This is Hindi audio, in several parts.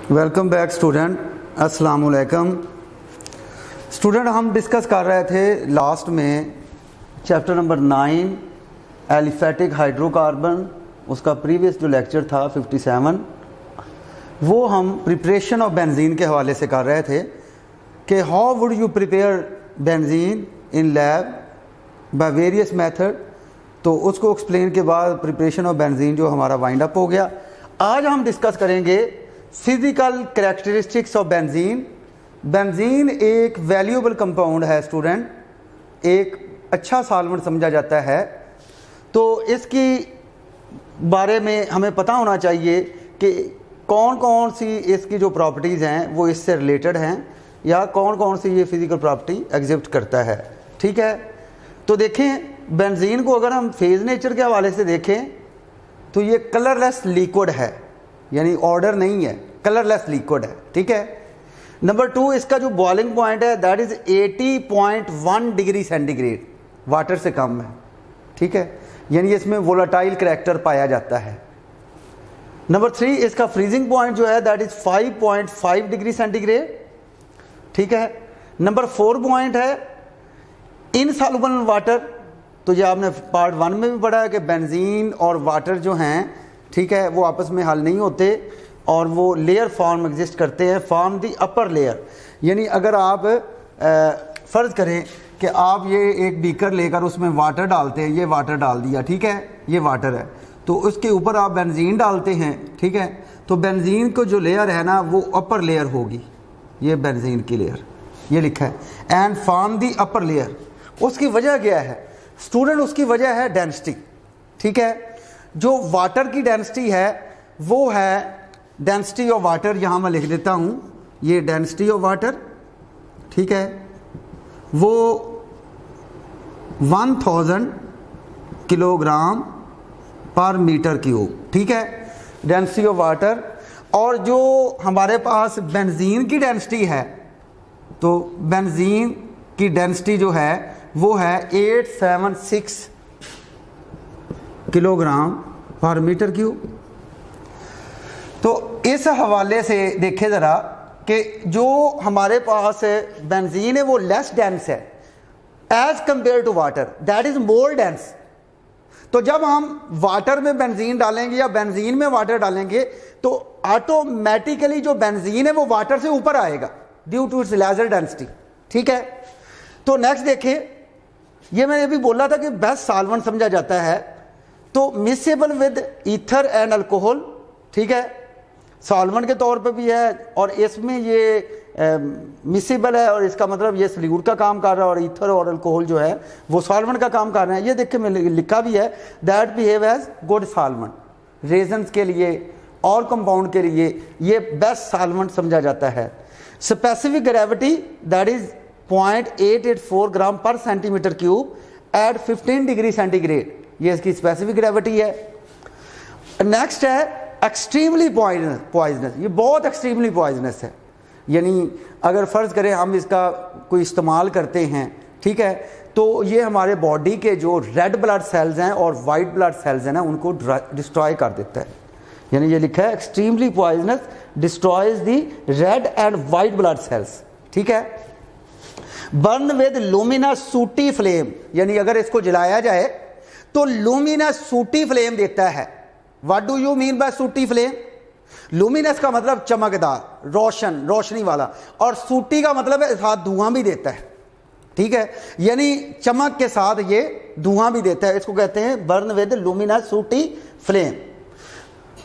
वेलकम बैक स्टूडेंट, अस्सलाम वालेकुम। स्टूडेंट, हम डिस्कस कर रहे थे लास्ट में चैप्टर नंबर 9 एलिफेटिक हाइड्रोकार्बन। उसका प्रीवियस जो लेक्चर था 57, वो हम प्रिपरेशन ऑफ बेंजीन के हवाले से कर रहे थे कि how would you prepare benzene in lab by various method. तो उसको एक्सप्लेन के बाद प्रिपरेशन ऑफ बेंजीन जो हमारा वाइंड अप हो गया। आज हम डिस्कस करेंगे physical characteristics of benzene. Benzene एक वैल्यूएबल कंपाउंड है स्टूडेंट, एक अच्छा सॉल्वेंट समझा जाता है। तो इसकी बारे में हमें पता होना चाहिए कि कौन कौन सी इसकी जो प्रॉपर्टीज़ हैं वो इससे रिलेटेड हैं या कौन कौन सी ये फिज़िकल प्रॉपर्टी एग्जिस्ट करता है। ठीक है, तो देखें बेंजीन को अगर हम फेज़ नेचर के हवाले से देखें तो ये कलरलेस लिक्विड है, यानी ऑर्डर नहीं है, कलरलेस लिक्विड है। ठीक है। नंबर 2, इसका जो बॉइलिंग पॉइंट है that is 80.1 degree centigrade, water से कम है। ठीक है, यानी इसमें वोलाटाइल करैक्टर पाया जाता है। नंबर 3, इसका फ्रीजिंग पॉइंट जो है दैट इज़ 5.5 डिग्री सेंटीग्रेड। ठीक है। नंबर 4 पॉइंट है इनसॉल्युबल वाटर। तो ये आपने पार्ट 1 में भी पढ़ा है कि बेंजीन और वाटर जो हैं, ठीक है, वो आपस में हल नहीं होते और वो लेयर फॉर्म एग्जिस्ट करते हैं, फॉर्म दी अपर लेयर। यानी अगर आप फ़र्ज़ करें कि आप ये एक बीकर लेकर उसमें वाटर डालते हैं, ये वाटर डाल दिया, ठीक है, ये वाटर है, तो उसके ऊपर आप बेंजीन डालते हैं। ठीक है, तो बेंजीन को जो लेयर है ना वो अपर लेयर होगी, ये बेंजीन की लेयर, ये लिखा है and form the upper layer. उसकी वजह क्या है स्टूडेंट? उसकी वजह है डेंसिटी। ठीक है, जो वाटर की डेंसिटी है वो है डेंसिटी ऑफ वाटर, यहाँ मैं लिख देता हूँ, ये डेंसिटी ऑफ वाटर, ठीक है, वो 1000 किलोग्राम पर मीटर क्यूब। ठीक है, डेंसिटी ऑफ वाटर। और जो हमारे पास बेंजीन की डेंसिटी है, तो बेंजीन की डेंसिटी जो है वो है 876 किलोग्राम पर मीटर क्यूब। तो इस हवाले से देखें ज़रा कि जो हमारे पास बेंजीन है वो लेस डेंस है as compare to water, that is more dense. तो जब हम वाटर में बेंजीन डालेंगे या बेंजीन में वाटर डालेंगे तो ऑटोमेटिकली जो बेंजीन है वो वाटर से ऊपर आएगा due to its lesser density. ठीक है। तो नेक्स्ट देखिए, ये मैंने अभी बोला था कि बेस्ट सॉल्वेंट समझा जाता है, तो miscible with ether and alcohol. ठीक है, सॉल्वेंट के तौर पे भी है और इसमें ये मिसेबल है और इसका मतलब ये सल्यूट का काम कर रहा है और ईथर और अल्कोहल जो है वो सॉल्वेंट का काम कर रहे हैं। ये देखिए मैंने लिखा भी है that behave as good solvent. Reasons के लिए और कंपाउंड के लिए ये बेस्ट सॉल्वेंट समझा जाता है। Specific gravity that is 0.884 gram पर centimetre cube at 15 degree centigrade, ये इसकी स्पेसिफिक ग्रेविटी है। नेक्स्ट है एक्सट्रीमली पॉइजनस। ये बहुत एक्सट्रीमली पॉइजनस है, यानी अगर फ़र्ज़ करें हम इसका कोई इस्तेमाल करते हैं, ठीक है, तो ये हमारे बॉडी के जो रेड ब्लड सेल्स हैं और वाइट ब्लड सेल्स हैं ना उनको डिस्ट्रॉय कर देता है। यानी ये लिखा है extremely poisonous destroys the red and white blood cells. ठीक है। Burn with luminous sooty flame, यानी अगर इसको जलाया जाए तो लुमिनस सूटी फ्लेम देता है। What do you mean by सूटी फ्लेम? लुमिनस का मतलब चमकदार, रोशन, रोशनी वाला, और सूटी का मतलब है साथ धुआं भी देता है। ठीक है, यानी चमक के साथ ये धुआं भी देता है, इसको कहते हैं burn with luminous sooty flame.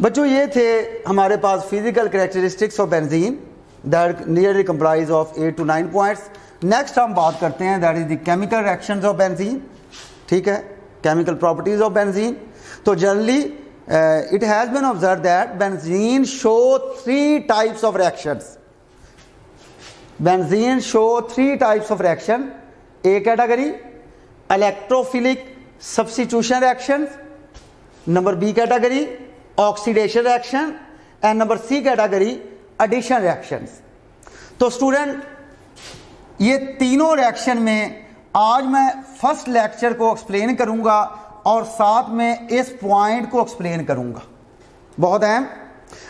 बच्चों, ये थे हमारे पास physical characteristics of benzene that nearly comprise of 8 to 9 points. Next हम बात करते हैं that is the chemical reactions of benzene. ठीक है, केमिकल प्रॉपर्टीज ऑफ बेंजीन। तो generally it has been observe that benzene show 3 types of reactions. Benzene show 3 types of reaction. A category electrophilic substitution reaction, number B category oxidation reaction and number C category addition reactions. तो स्टूडेंट, ये तीनों रिएक्शन में आज मैं फर्स्ट लेक्चर को एक्सप्लेन करूंगा और साथ में इस पॉइंट को एक्सप्लेन करूंगा, बहुत अहम।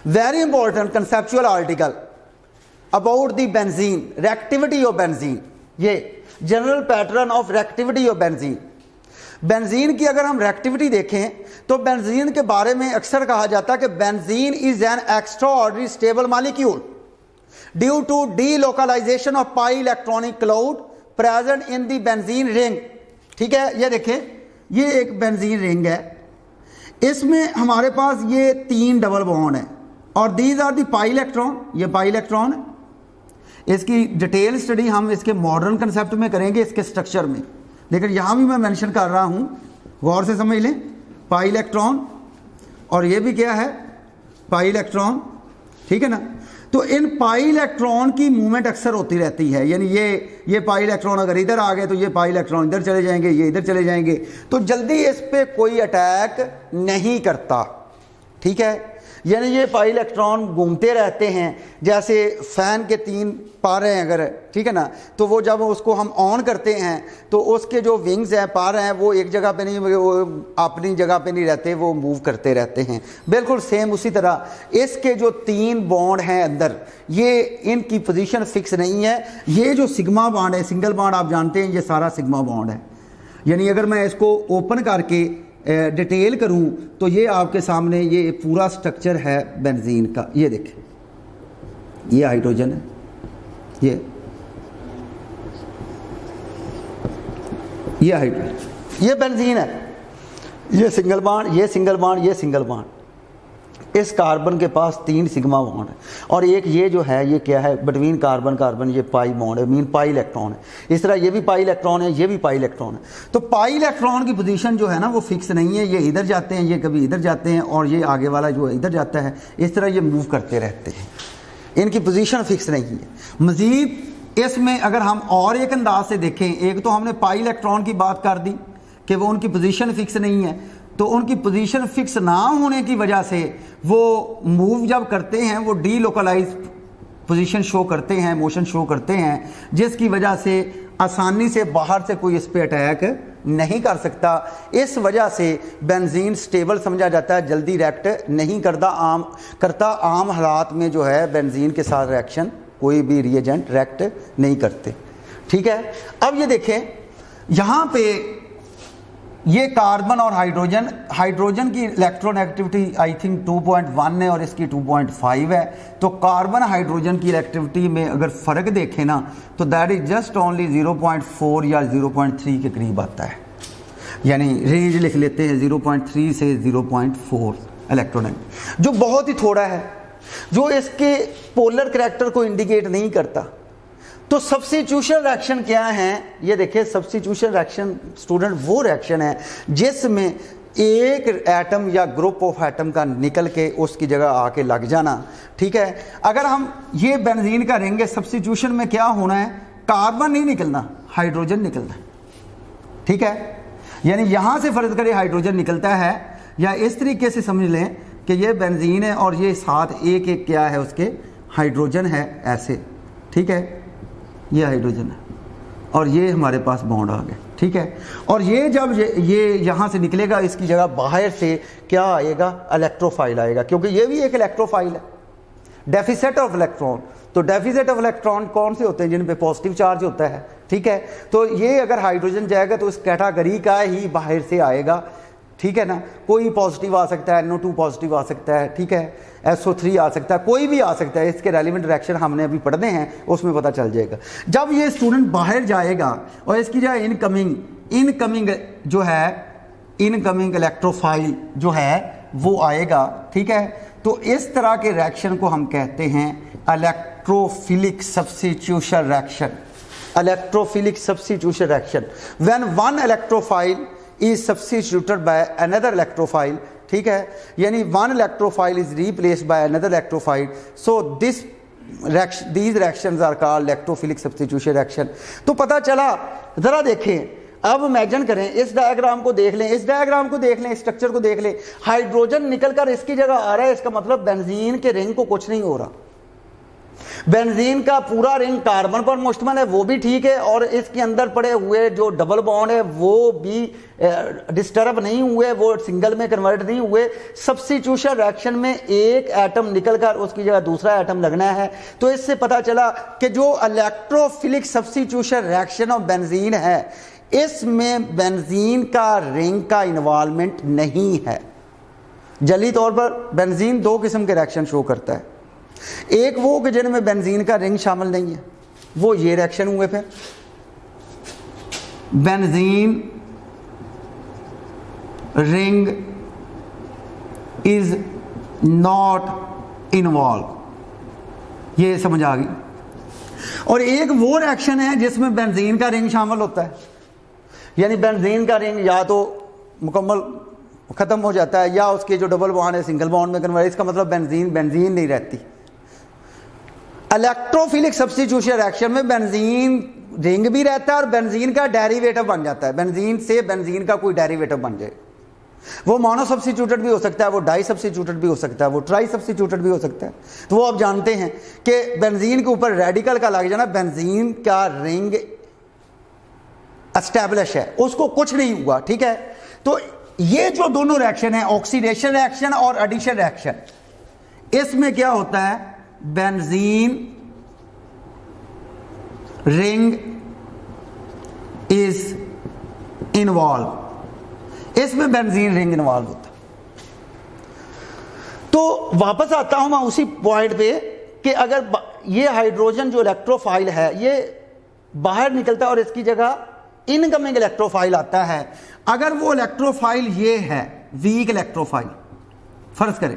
Very important conceptual article about the benzene, reactivity of benzene, ये general pattern of reactivity of benzene. Benzene की अगर हम रिएक्टिविटी देखें तो बेंजीन के बारे में अक्सर कहा जाता है कि benzene is an extraordinary stable molecule due to delocalisation of pi electronic cloud present in the benzene ring. ठीक है, ये देखें, ये एक बेंजीन रिंग है, इसमें हमारे पास ये 3 डबल बॉन्ड है और these are the pi electron, ये पाई इलेक्ट्रॉन है। इसकी डिटेल स्टडी हम इसके मॉडर्न कंसेप्ट में करेंगे, इसके स्ट्रक्चर में, लेकिन यहां भी मैं मेंशन कर रहा हूं, गौर से समझ लें। पाई इलेक्ट्रॉन और ये भी क्या है, पाई इलेक्ट्रॉन, ठीक है ना। तो इन पाई इलेक्ट्रॉन की मूवमेंट अक्सर होती रहती है, यानी ये पाई इलेक्ट्रॉन अगर इधर आ गए तो ये पाई इलेक्ट्रॉन इधर चले जाएंगे, ये इधर चले जाएंगे, तो जल्दी इस पे कोई अटैक नहीं करता। ठीक है, यानी ये पाई इलेक्ट्रॉन घूमते रहते हैं, जैसे फैन के 3 पारे हैं अगर, ठीक है ना, तो वो जब उसको हम ऑन करते हैं तो उसके जो विंग्स हैं, पार हैं, वो एक जगह पे नहीं, वो अपनी जगह पे नहीं रहते, वो मूव करते रहते हैं। बिल्कुल सेम उसी तरह इसके जो 3 बॉन्ड हैं अंदर, ये इनकी पोजीशन फिक्स नहीं है। ये जो सिग्मा बॉन्ड है, सिंगल बॉन्ड आप जानते हैं, ये सारा सिग्मा बॉन्ड है। यानी अगर मैं इसको ओपन करके डिटेल करूं तो ये आपके सामने ये पूरा स्ट्रक्चर है बेंजीन का। ये देखें, ये हाइड्रोजन है, ये हाइड्रोजन, ये बेंजीन है, ये सिंगल बॉन्ड, ये सिंगल बॉन्ड, ये सिंगल बॉन्ड। इस कार्बन के पास 3 सिग्मा बॉन्ड है और एक ये जो है, ये क्या है, बिटवीन कार्बन कार्बन ये पाई बॉन्ड है, मीन पाई इलेक्ट्रॉन है। इस तरह ये भी पाई इलेक्ट्रॉन है, ये भी पाई इलेक्ट्रॉन है। तो पाई इलेक्ट्रॉन की पोजीशन जो है ना, वो फिक्स नहीं है, ये इधर जाते हैं, ये कभी इधर जाते हैं, और ये आगे वाला जो इधर जाता है, इस तरह ये मूव करते रहते हैं, इनकी पोजीशन फिक्स नहीं है। मज़ीद इसमें अगर हम और एक अंदाज से देखें, एक तो हमने पाई इलेक्ट्रॉन की बात कर दी कि वो उनकी पोजीशन फिक्स नहीं है, तो उनकी पोजीशन फिक्स ना होने की वजह से वो मूव जब करते हैं, वो डीलोकलाइज पोजीशन शो करते हैं, मोशन शो करते हैं, जिसकी वजह से आसानी से बाहर से कोई इस पे अटैक नहीं कर सकता। इस वजह से बेंजीन स्टेबल समझा जाता है, जल्दी रिएक्ट नहीं करता। आम हालात में जो है बेंजीन के साथ रिएक्शन, कोई भी रिएजेंट रिएक्ट नहीं करते। ठीक है, अब ये देखें, यहाँ पे ये कार्बन और हाइड्रोजन की इलेक्ट्रॉन एक्टिविटी आई थिंक 2.1 है और इसकी 2.5 है। तो कार्बन हाइड्रोजन की इलेक्ट्रिविटी में अगर फ़र्क देखें ना, तो दैट इज जस्ट ओनली 0.4 या 0.3 के करीब आता है, यानी रेंज लिख लेते हैं 0.3 से 0.4 इलेक्ट्रॉन, जो बहुत ही थोड़ा है, जो इसके पोलर करैक्टर को इंडिकेट नहीं करता। तो सब्स्टिट्यूशन रिएक्शन क्या है, ये देखिए, सब्स्टिट्यूशन रिएक्शन स्टूडेंट वो रिएक्शन है जिसमें एक एटम या ग्रुप ऑफ एटम का निकल के उसकी जगह आके लग जाना। ठीक है, अगर हम ये बेंजीन का रिंग है, सब्स्टिट्यूशन में क्या होना है, कार्बन नहीं निकलना, हाइड्रोजन निकलना। ठीक है, यानी यहां से फर्ज करें हाइड्रोजन निकलता है, या इस तरीके से समझ लें कि ये बेंजीन है और ये साथ एक एक क्या है, उसके हाइड्रोजन है, ऐसे। ठीक है, ये हाइड्रोजन है और ये हमारे पास बॉन्ड आ गए। ठीक है, और ये जब ये यहाँ से निकलेगा, इसकी जगह बाहर से क्या आएगा, इलेक्ट्रोफाइल आएगा, क्योंकि ये भी एक इलेक्ट्रोफाइल है, डेफिसिट ऑफ इलेक्ट्रॉन। तो डेफिसिट ऑफ इलेक्ट्रॉन कौन से होते हैं, जिन पे पॉजिटिव चार्ज होता है। ठीक है, तो ये अगर हाइड्रोजन जाएगा तो इस कैटेगरी का ही बाहर से आएगा। ठीक है ना, कोई पॉजिटिव आ सकता है, NO2 पॉजिटिव आ सकता है, ठीक है, SO3 आ सकता है, कोई भी आ सकता है। इसके रेलिवेंट रिएक्शन हमने अभी पढ़ने हैं, उसमें पता चल जाएगा। जब ये स्टूडेंट बाहर जाएगा और इसकी जो इनकमिंग जो है, इनकमिंग इलेक्ट्रोफाइल जो है वो आएगा। ठीक है, तो इस तरह के रिएक्शन को हम कहते हैं electrophilic substitution reaction. Electrophilic substitution reaction, when one electrophile is substituted by another electrophile। ठीक है, यानी one electrophile is replaced by another electrophile, so these reactions are called electrophilic substitution reaction। तो पता चला, जरा देखें, अब इमेजिन करें, इस डायग्राम को देख लें, इस डायग्राम को देख लें, इस स्ट्रक्चर को देख लें, हाइड्रोजन निकलकर इसकी जगह आ रहा है, इसका मतलब बेंजीन के रिंग को कुछ नहीं हो रहा। बेंजीन का पूरा रिंग कार्बन पर मुश्तमिल है, वो भी ठीक है, और इसके अंदर पड़े हुए जो डबल बॉन्ड है वो भी डिस्टर्ब नहीं हुए, वो सिंगल में कन्वर्ट नहीं हुए। सब्स्टिट्यूशन रिएक्शन में एक एटम निकलकर उसकी जगह दूसरा एटम लगना है। तो इससे पता चला कि जो electrophilic substitution reaction of benzene है, इसमें बेंजीन का रिंग का इन्वॉल्वमेंट नहीं है। जली तौर पर बेंजीन दो किस्म के रिएक्शन शो करता है, एक वो कि जिनमें बेंजीन का रिंग शामिल नहीं है, वो ये रिएक्शन हुए, फिर benzene ring is not involve, ये समझ आ गई। और एक वो रिएक्शन है जिसमें बेंजीन का रिंग शामिल होता है, यानी बेंजीन का रिंग या तो मुकम्मल खत्म हो जाता है या उसके जो डबल बॉन्ड है सिंगल बॉन्ड में कन्वर्ट, इसका मतलब बेंजीन नहीं रहती। इलेक्ट्रोफिलिक सब्स्टिट्यूशन रिएक्शन में बेंजीन रिंग भी रहता है और बेंजीन का डेरिवेटिव बन जाता है, बेंजीन से बेंजीन का कोई डेरिवेटिव बन जाए। वो मोनो सब्स्टिट्यूटेड भी हो सकता है, वो डाई सब्स्टिट्यूटेड भी हो सकता है, वो ट्राई सब्स्टिट्यूटेड भी हो सकता है। तो वो आप जानते हैं कि बेंजीन के ऊपर रेडिकल का लग जाना, बेंजीन का रिंग एस्टैब्लिश है, उसको कुछ नहीं हुआ, ठीक है। तो ये जो दोनों रिएक्शन है, ऑक्सीडेशन रिएक्शन और एडिशन रिएक्शन, इसमें क्या होता है, बेंजीन रिंग इज इन्वॉल्व, इसमें बेंजीन रिंग इन्वॉल्व होता है। तो वापस आता हूं मैं उसी पॉइंट पे कि अगर ये हाइड्रोजन जो इलेक्ट्रोफाइल है ये बाहर निकलता है और इसकी जगह इनकमिंग इलेक्ट्रोफाइल आता है, अगर वो इलेक्ट्रोफाइल ये है वीक इलेक्ट्रोफाइल फर्ज करें,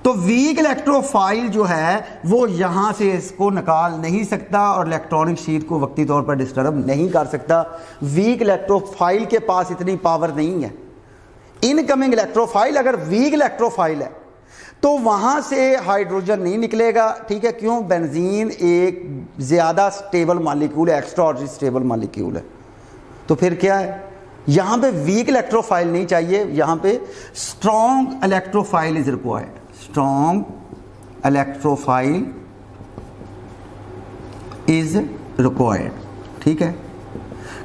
तो वीक इलेक्ट्रोफाइल जो है वो यहां से इसको निकाल नहीं सकता और इलेक्ट्रॉनिक शीट को वक्ती तौर पर डिस्टर्ब नहीं कर सकता। वीक इलेक्ट्रोफाइल के पास इतनी पावर नहीं है। इनकमिंग इलेक्ट्रोफाइल अगर वीक इलेक्ट्रोफाइल है तो वहां से हाइड्रोजन नहीं निकलेगा, ठीक है। क्यों? बेंजीन एक ज्यादा स्टेबल मॉलिक्यूल है, एक्स्ट्रा ऑर्डिनरी स्टेबल मॉलिक्यूल है। तो फिर क्या है, यहां पे वीक इलेक्ट्रोफाइल नहीं चाहिए, यहां पे strong electrophile is required. Strong electrophile is required, ठीक है।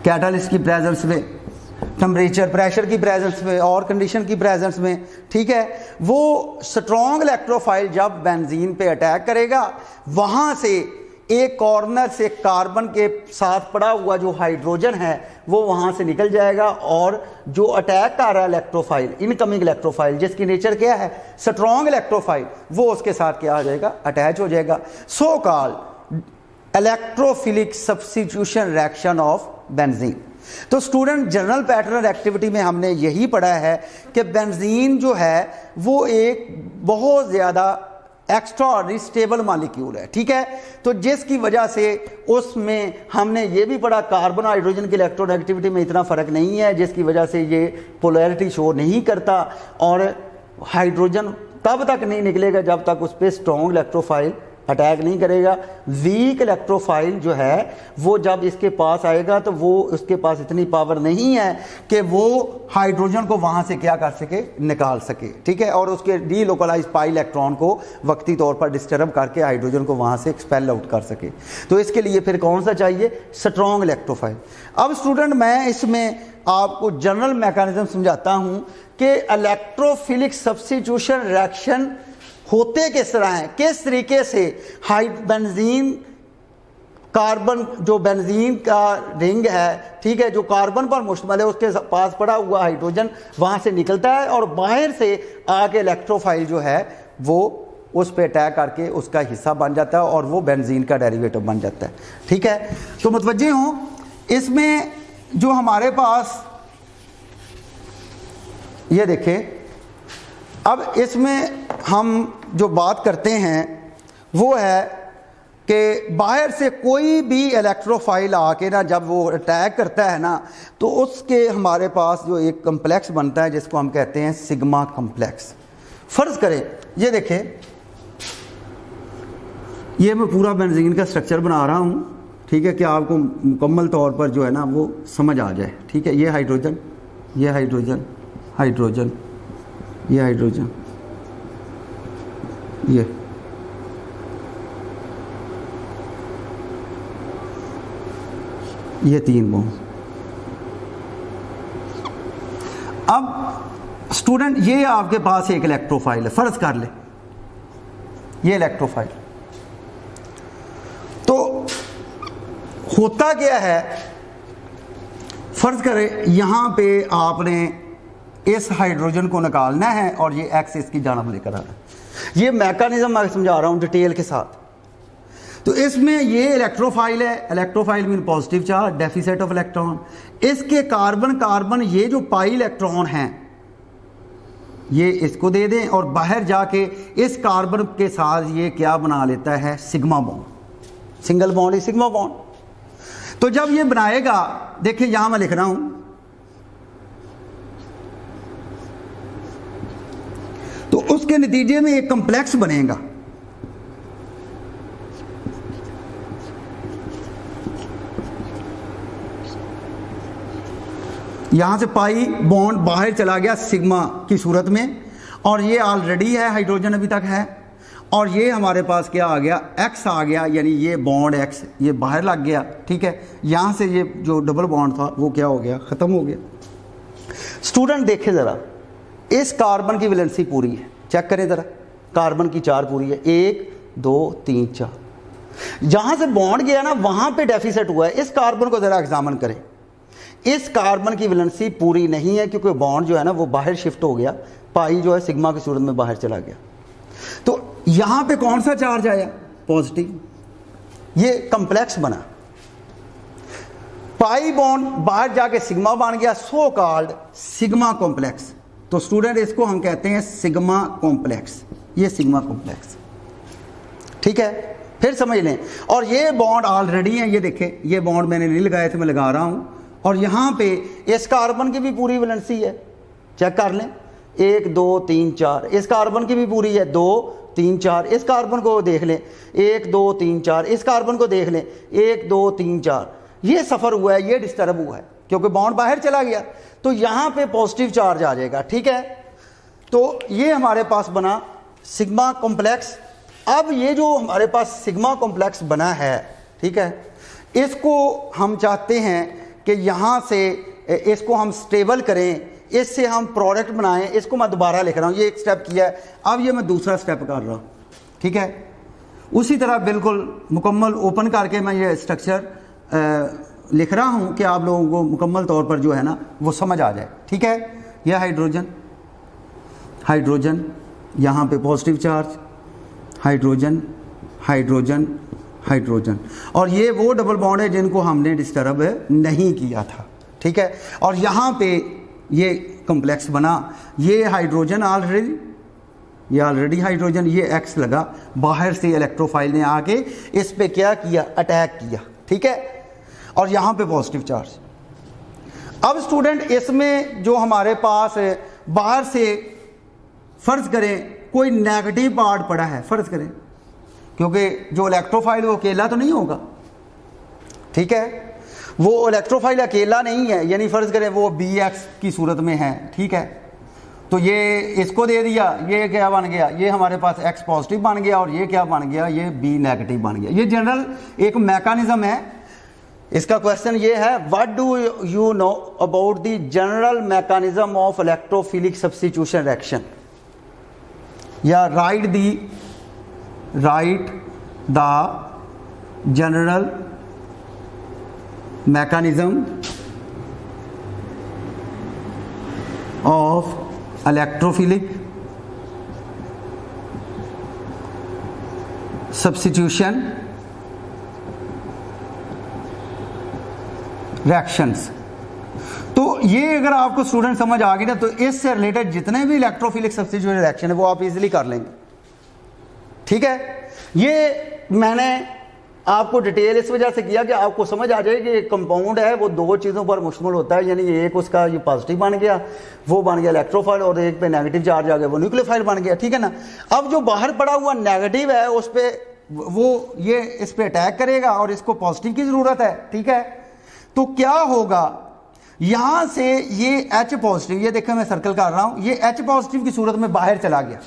कैटलिस्ट की प्रेजेंस में, टेम्परेचर प्रेशर की प्रेजेंस में और कंडीशन की प्रेजेंस में, ठीक है। वो स्ट्रॉन्ग इलेक्ट्रोफाइल जब बेंजीन पे अटैक करेगा, वहां से एक कॉर्नर से कार्बन के साथ पड़ा हुआ जो हाइड्रोजन है वो वहां से निकल जाएगा और जो अटैक कर रहा है इलेक्ट्रोफाइल, इनकमिंग इलेक्ट्रोफाइल जिसकी नेचर क्या है, स्ट्रॉन्ग इलेक्ट्रोफाइल, वो उसके साथ क्या हो जाएगा, अटैच हो जाएगा। So called electrophilic substitution reaction of benzene. तो स्टूडेंट जनरल पैटर्न एक्टिविटी में हमने यही पढ़ा है कि बेंजीन जो है वो एक बहुत ज़्यादा एक्स्ट्रा ऑर्डिनरी स्टेबल मॉलिक्यूल है, ठीक है। तो जिसकी वजह से उसमें हमने ये भी पढ़ा कार्बन हाइड्रोजन की इलेक्ट्रोनेगेटिविटी में इतना फ़र्क नहीं है, जिसकी वजह से ये पोलैरिटी शो नहीं करता और हाइड्रोजन तब तक नहीं निकलेगा जब तक उस पर स्ट्रॉन्ग इलेक्ट्रोफाइल अटैक नहीं करेगा। वीक इलेक्ट्रोफाइल जो है वो जब इसके पास आएगा तो वो उसके पास इतनी पावर नहीं है कि वो हाइड्रोजन को वहां से क्या कर सके, निकाल सके, ठीक है। और उसके डीलोकलाइज पाई इलेक्ट्रॉन को वक्ती तौर पर डिस्टर्ब करके हाइड्रोजन को वहां से एक्सपेल आउट कर सके। तो इसके लिए फिर कौन सा चाहिए, स्ट्रॉन्ग इलेक्ट्रोफाइल। अब स्टूडेंट मैं इसमें आपको जनरल मैकेनिज्म समझाता हूं कि इलेक्ट्रोफिलिक सब्स्टिट्यूशन रिएक्शन होते किस तरह हैं, किस तरीके से बेंजीन कार्बन, जो बेंजीन का रिंग है, ठीक है, जो कार्बन पर मुश्तमिल है, उसके पास पड़ा हुआ हाइड्रोजन वहां से निकलता है और बाहर से आके इलेक्ट्रोफाइल जो है वो उस पर अटैक करके उसका हिस्सा बन जाता है और वो बेंजीन का डेरिवेटिव बन जाता है, ठीक है। तो मुतवज्जे हों, इसमें जो हमारे पास ये देखें, अब इसमें हम जो बात करते हैं वो है कि बाहर से कोई भी इलेक्ट्रोफाइल आके ना जब वो अटैक करता है ना तो उसके हमारे पास जो एक कम्प्लेक्स बनता है जिसको हम कहते हैं सिग्मा कम्प्लेक्स। फ़र्ज़ करें, ये देखें, ये मैं पूरा बेंजीन का स्ट्रक्चर बना रहा हूँ, ठीक है, कि आपको मुकम्मल तौर पर जो है ना वो समझ आ जाए, ठीक है। ये हाइड्रोजन, ये हाइड्रोजन, हाइड्रोजन, ये हाइड्रोजन, ये 3 बॉन्ड। अब स्टूडेंट ये आपके पास एक इलेक्ट्रोफाइल है, फर्ज कर ले ये इलेक्ट्रोफाइल। तो होता क्या है, फर्ज करें यहां पे आपने इस हाइड्रोजन को निकालना है और ये एक्स इसकी जानब लेकर आ रहा है। ये मैकेनिज्म मैं समझा रहा हूं डिटेल के साथ। तो इसमें ये इलेक्ट्रोफाइल है, electrophile mean positive charge, deficit of electron. इसके कार्बन कार्बन ये जो पाई इलेक्ट्रॉन हैं ये इसको दे दें और बाहर जाके इस कार्बन के साथ ये क्या बना लेता है, सिग्मा बॉन्ड, सिंगल बॉन्ड ही सिग्मा बॉन्ड। तो जब ये बनाएगा, देखिए यहां मैं लिख रहा हूं, तो उसके नतीजे में एक कॉम्प्लेक्स बनेगा। यहां से पाई बॉन्ड बाहर चला गया सिग्मा की सूरत में, और ये ऑलरेडी है, हाइड्रोजन अभी तक है, और ये हमारे पास क्या आ गया, एक्स आ गया, यानी ये बॉन्ड एक्स ये बाहर लग गया। ठीक है, यहां से ये जो डबल बॉन्ड था वो क्या हो गया, खत्म हो गया। स्टूडेंट देखे जरा, इस कार्बन की वैलेंसी पूरी है, चेक करें जरा, कार्बन की 4 पूरी है, 1 2 3 4। जहां से बॉन्ड गया ना वहां पे डेफिसिट हुआ है। इस कार्बन को जरा एग्जामिन करें, इस कार्बन की वैलेंसी पूरी नहीं है क्योंकि बॉन्ड जो है ना वो बाहर शिफ्ट हो गया, पाई जो है सिग्मा की सूरत में बाहर चला गया। तो यहां पे कौन सा चार्ज आया, पॉजिटिव, ये कॉम्प्लेक्स बना, पाई बॉन्ड बाहर जाके सिग्मा बन गया, सो कॉल्ड सिग्मा कॉम्प्लेक्स। तो स्टूडेंट इसको हम कहते हैं सिग्मा कॉम्प्लेक्स, ये सिग्मा कॉम्प्लेक्स। ठीक है, फिर समझ लें। और ये बॉन्ड ऑलरेडी है, ये देखें, ये बॉन्ड मैंने नहीं लगाए थे, मैं लगा रहा हूं, और यहां पे इस कार्बन की भी पूरी वैलेंसी है, चेक कर लें, 1 2 3 4। इस कार्बन की भी पूरी है, 2 3 4। इस कार्बन को देख लें, 1 2 3 4। इस कार्बन को देख लें, 1 2 3 4। ये सफर हुआ है, ये डिस्टर्ब हुआ है क्योंकि बॉन्ड बाहर चला गया, तो यहां पे पॉजिटिव चार्ज आ जाएगा। ठीक है, तो ये हमारे पास बना सिग्मा कॉम्प्लेक्स। अब ये जो हमारे पास सिग्मा कॉम्प्लेक्स बना है, ठीक है, इसको हम चाहते हैं कि यहाँ से इसको हम स्टेबल करें, इससे हम प्रोडक्ट बनाएं। इसको मैं दोबारा लिख रहा हूँ, ये एक स्टेप किया है, अब ये मैं दूसरा स्टेप कर रहा हूँ। ठीक है, उसी तरह बिल्कुल मुकम्मल ओपन करके मैं ये स्ट्रक्चर लिख रहा हूँ कि आप लोगों को मुकम्मल तौर पर जो है ना वो समझ आ जाए। ठीक है, यह हाइड्रोजन, हाइड्रोजन, यहाँ पे positive charge, hydrogen, hydrogen, hydrogen, और ये वो डबल बॉन्ड है जिनको हमने डिस्टर्ब नहीं किया था। ठीक है, और यहाँ पे ये कॉम्प्लेक्स बना, ये हाइड्रोजन ऑलरेडी, ये ऑलरेडी हाइड्रोजन, ये एक्स लगा, बाहर से इलेक्ट्रोफाइल ने आके इस पे क्या किया, अटैक किया। ठीक है, और यहाँ पे पॉजिटिव चार्ज। अब स्टूडेंट इसमें जो हमारे पास बाहर से फर्ज करें कोई नेगेटिव पार्ट पड़ा है, फर्ज करें, क्योंकि जो इलेक्ट्रोफाइल वो अकेला तो नहीं होगा। ठीक है, वो इलेक्ट्रोफाइल अकेला नहीं है, यानी फर्ज करें वो BX की सूरत में है। ठीक है, तो ये इसको दे दिया, ये क्या बन गया, ये हमारे पास X पॉजिटिव बन गया, और ये क्या बन गया, ये B नेगेटिव बन गया। ये जनरल एक मैकेनिज्म है। इसका क्वेश्चन ये है, what do you know about the general mechanism of electrophilic substitution reaction, या write the general mechanism of electrophilic substitution reactions। तो ये अगर आपको स्टूडेंट समझ आ गई ना, तो इससे रिलेटेड जितने भी इलेक्ट्रोफिलिक सब्स्टिट्यूशन रिएक्शन है वो आप इजीली कर लेंगे। ठीक है, ये मैंने आपको डिटेल इस वजह से किया कि आपको समझ आ जाए कि कंपाउंड है वो 2 चीज़ों पर मुश्तमिल होता है, यानी एक उसका ये पॉजिटिव बन गया, वो बन गया इलेक्ट्रोफाइल, और एक पे नेगेटिव चार्ज आ गया, वो न्यूक्लियोफाइल बन गया। ठीक है ना, अब जो बाहर पड़ा हुआ नेगेटिव है उस पर वो ये इस पर अटैक करेगा और इसको पॉजिटिव की ज़रूरत है। ठीक है, तो क्या होगा, यहाँ से ये H पॉजिटिव, ये देखो मैं सर्कल कर रहा हूँ, ये H पॉजिटिव की सूरत में बाहर चला गया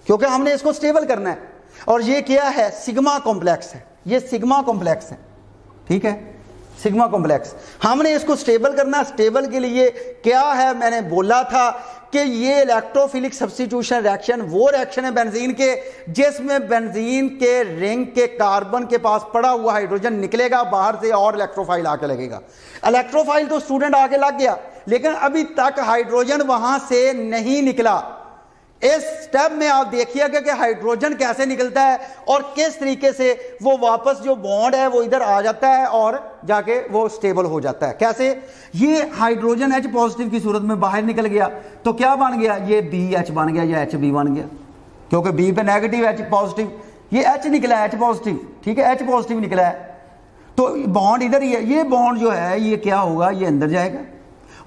क्योंकि हमने इसको स्टेबल करना है, और ये क्या है, सिग्मा कॉम्प्लेक्स है, ये सिग्मा कॉम्प्लेक्स है। ठीक है, सिग्मा कॉम्प्लेक्स। हमने इसको स्टेबल करना, स्टेबल के लिए क्या है, मैंने बोला था कि ये इलेक्ट्रोफिलिक सब्स्टिट्यूशन रिएक्शन वो रिएक्शन है बेंजीन के जिसमें बेंजीन के रिंग के कार्बन के पास पड़ा हुआ हाइड्रोजन निकलेगा बाहर से और इलेक्ट्रोफाइल आके लगेगा। इलेक्ट्रोफाइल तो स्टूडेंट आके लग गया, लेकिन अभी तक हाइड्रोजन वहां से नहीं निकला। इस स्टेप में आप देखिएगा कि हाइड्रोजन कैसे निकलता है और किस तरीके से वो वापस जो बॉन्ड है वो इधर आ जाता है और जाके वो स्टेबल हो जाता है। कैसे, ये हाइड्रोजन H पॉजिटिव की सूरत में बाहर निकल गया तो क्या बन गया, ये BH बन गया या HB बन गया, क्योंकि B पे नेगेटिव H पॉजिटिव, ये H निकला है H पॉजिटिव, ठीक है, H पॉजिटिव निकला है तो बॉन्ड इधर ही है। ये बॉन्ड जो है ये क्या होगा, ये अंदर जाएगा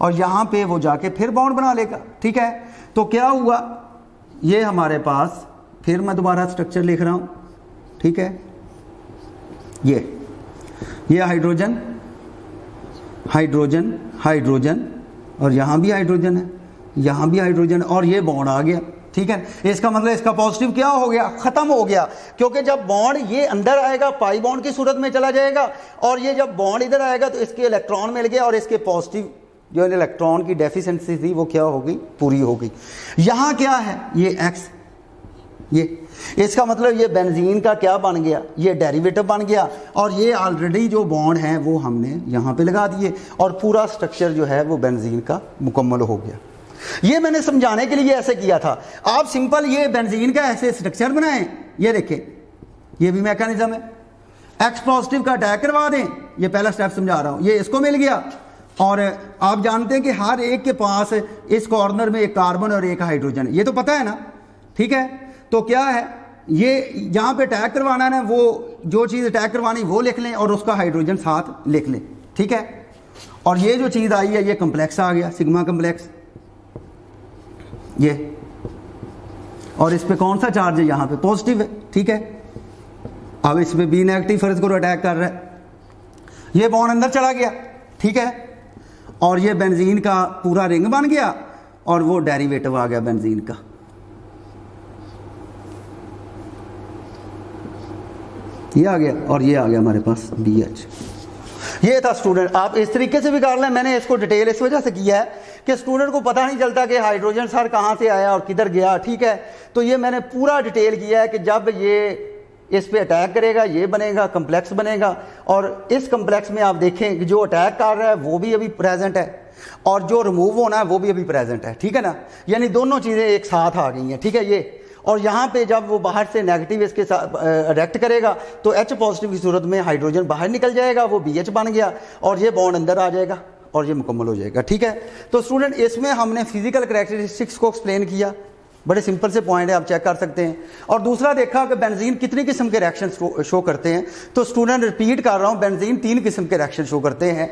और यहां पे वो जाके फिर बॉन्ड बना लेगा, ठीक है। तो क्या हुआ, ये हमारे पास, फिर मैं दोबारा स्ट्रक्चर लिख रहा हूं, ठीक है, ये हाइड्रोजन हाइड्रोजन हाइड्रोजन और यहां भी हाइड्रोजन है, यहां भी हाइड्रोजन और ये बॉन्ड आ गया, ठीक है। इसका मतलब इसका पॉजिटिव क्या हो गया, खत्म हो गया, क्योंकि जब बॉन्ड ये अंदर आएगा पाई बॉन्ड की सूरत में चला जाएगा और ये जब बॉन्ड इधर आएगा तो इसके इलेक्ट्रॉन मिल गया और इसके पॉजिटिव जो इलेक्ट्रॉन की डेफिशिएंसी थी वो क्या होगी, पूरी होगी। यहां क्या है, ये X, ये इसका मतलब ये बेंजीन का क्या बन गया, ये डेरिवेटिव बन गया और ये ऑलरेडी जो बॉन्ड है वो हमने यहां पे लगा दिए और पूरा स्ट्रक्चर जो है वो बेंजीन का मुकम्मल हो गया। ये मैंने समझाने के लिए ऐसे किया था। आप सिंपल ये बेंजीन का ऐसे स्ट्रक्चर बनाएं, ये देखें, ये भी मैकेनिज्म है, X पॉजिटिव का अटैक करवा दें, ये पहला स्टेप समझा रहा हूं, ये इसको मिल गया और आप जानते हैं कि हर एक के पास इस कॉर्नर में एक कार्बन और एक हाइड्रोजन है, ये तो पता है ना, ठीक है। तो क्या है, ये यहां पे अटैक करवाना है ना, वो जो चीज़ अटैक करवानी वो लिख लें और उसका हाइड्रोजन साथ लिख लें, ठीक है। और ये जो चीज़ आई है ये कम्प्लेक्स आ गया, सिग्मा कम्प्लेक्स, ये, और इस पे कौन सा चार्ज है, यहां पे पॉजिटिव है, ठीक है। अब इस पे B नेगेटिव फर्ज करो अटैक कर रहा है, ये बॉन्ड अंदर चला गया, ठीक है, और ये बेंजीन का पूरा रिंग बन गया और वो डेरिवेटिव आ गया बेंजीन का, ये आ गया और ये आ गया हमारे पास BH। ये था स्टूडेंट, आप इस तरीके से भी कर लें। मैंने इसको डिटेल इस वजह से किया है कि स्टूडेंट को पता नहीं चलता कि हाइड्रोजन सर कहाँ से आया और किधर गया, ठीक है। तो ये मैंने पूरा डिटेल किया है कि जब ये इस पे अटैक करेगा ये बनेगा, कम्प्लेक्स बनेगा और इस कम्प्लेक्स में आप देखें कि जो अटैक कर रहा है वो भी अभी प्रेजेंट है और जो रिमूव होना है वो भी अभी प्रेजेंट है, ठीक है ना। यानी दोनों चीज़ें एक साथ आ गई हैं, ठीक है। ये और यहाँ पे जब वो बाहर से नेगेटिव इसके साथ रिएक्ट करेगा तो H पॉजिटिव की सूरत में हाइड्रोजन बाहर निकल जाएगा, वो BH बन गया और ये बॉन्ड अंदर आ जाएगा और ये मुकम्मल हो जाएगा, ठीक है। तो स्टूडेंट इसमें हमने फिजिकल करैक्टरिस्टिक्स को एक्सप्लेन किया, बड़े सिंपल से पॉइंट है, आप चेक कर सकते हैं। और दूसरा देखा कि बेंजीन कितनी किस्म के रिएक्शन शो करते हैं। तो स्टूडेंट रिपीट कर रहा हूँ, बेंजीन 3 किस्म के रिएक्शन शो करते हैं,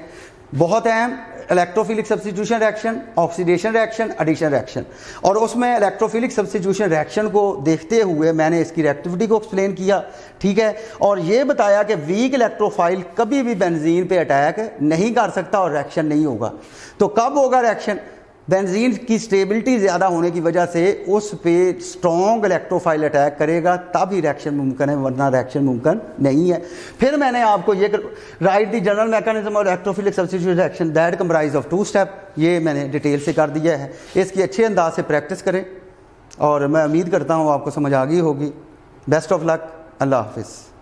बहुत अहम, electrophilic substitution reaction, oxidation reaction, addition reaction. और उसमें इलेक्ट्रोफिलिक सब्स्टिट्यूशन रिएक्शन को देखते हुए मैंने इसकी रिएक्टिविटी को एक्सप्लेन किया, ठीक है। और ये बताया कि वीक इलेक्ट्रोफाइल कभी भी बेंजीन पे अटैक नहीं कर सकता और रिएक्शन नहीं होगा। तो कब होगा रिएक्शन, बेंजीन की स्टेबिलिटी ज़्यादा होने की वजह से उस पे स्ट्रॉन्ग इलेक्ट्रोफाइल अटैक करेगा तब ही रिएक्शन मुमकिन है, वरना रिएक्शन मुमकिन नहीं है। फिर मैंने आपको ये राइट द जनरल मैकेनिज्म और electrophilic substitution reaction that comprise of 2 step, ये मैंने डिटेल से कर दिया है। इसकी अच्छे अंदाज से प्रैक्टिस करें और मैं उम्मीद करता हूँ आपको समझ आ गई होगी। बेस्ट ऑफ लक, अल्लाह हाफिज़।